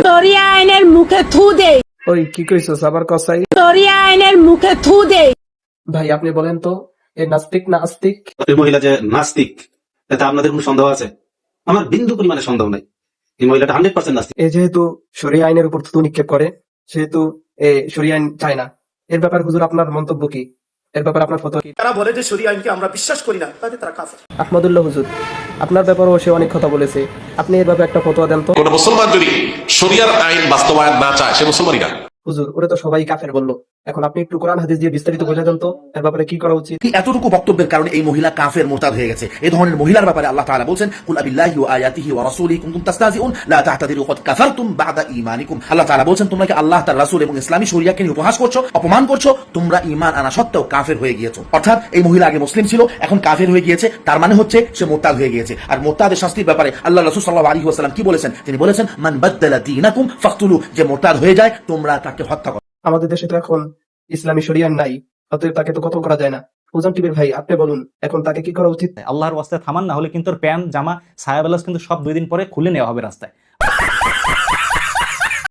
শরিয়া আইনের মুখে থু দেই। ওই কি কইছস আবার কসাই? শরিয়া আইনের মুখে থু দেই। ভাই আপনি বলেন তো, এ নাস্তিক না আস্তিক? এই মহিলা যে নাস্তিক, এতে আপনাদের কোনো সন্দেহ আছে? আমার বিন্দু পরিমাণে সন্দেহ নাই, এই মহিলাটা 100% নাস্তিক। এ যেহেতু শরিয়া আইনের উপর থুতু নিক্ষেপ করে, সেহেতু এ শরিয়া আইন চায় না। এর ব্যাপারে হুজুর আপনার মন্তব্য কি? এর ব্যাপারে আপনার ফতোয়া কি? তারা বলে যে শরিয়া আইনকে আমরা বিশ্বাস করি না, তাতে তারা কাফের। আহমদুল্লাহ হুজুর, আপনার ব্যাপারেও সে অনেক কথা বলেছে, আপনি এর ব্যাপারে একটা ফতোয়া দেন তো। কোন মুসলমান যদি শরিয়ার আইন বাস্তবায়ন না চায়, সে মুসলমানই না। হুজুর, ওরা তো সবাই কাফের বললো, এখন আপনি একটু কোরআন হাদিস দিয়ে বিস্তারিত বোঝা দেন তো, এর ব্যাপারে কি করা উচিত? এতটুকু বক্তব্যের কারণে এই মহিলা কাফের মুরতাদ হয়ে গেছে। এই ধরনের মহিলার ব্যাপারে আল্লাহ তাআলা বলেন, কুল আবিল্লাহি ওয়া আয়াতিহি ওয়া রাসূলিহি কুনতুম তাস্তাহজিউন লা তাহতাদিরু ক্বাদ কাফারতুম বা'দা ঈমানিকুম। আল্লাহ তাআলা বলেন, তোমরা কি আল্লাহ তার রাসূল এবং ইসলামী শরিয়াকে নিয়ে উপহাস করছো, অপমান করছো, তোমরা ঈমান আনা সত্ত্বেও কাফের হয়ে গিয়েছো। অর্থাৎ এই মহিলা আগে মুসলিম ছিল, এখন কাফের হয়ে গিয়েছে, তার মানে হচ্ছে সে মুরতাদ হয়ে গিয়েছে। আর মুরতাদের শাস্তির ব্যাপারে আল্লাহ রাসূল সাল্লাল্লাহু আলাইহি ওয়াসাল্লাম কি বলেছেন? তিনি বলেছেন, মান বাদদালা দীনাকুম ফাকতুলু, যে মুরতাদ হয়ে যায় তোমরা তাকে হত্যা করো। আমাদের দেশে তো এখন ইসলামী শরিয়ান নাই, অতএব তাকে তো কতল করা যায় না। ওজন টিভির ভাই, আপনি বলুন এখন তাকে কি করা উচিত? আল্লাহর ওয়াস্তে থামান, না হলে কিন্তু প্যান্ট জামা সায়া ব্লাউজ কিন্তু সব 2 দিন পরে খুলে নেওয়া হবে রাস্তায়।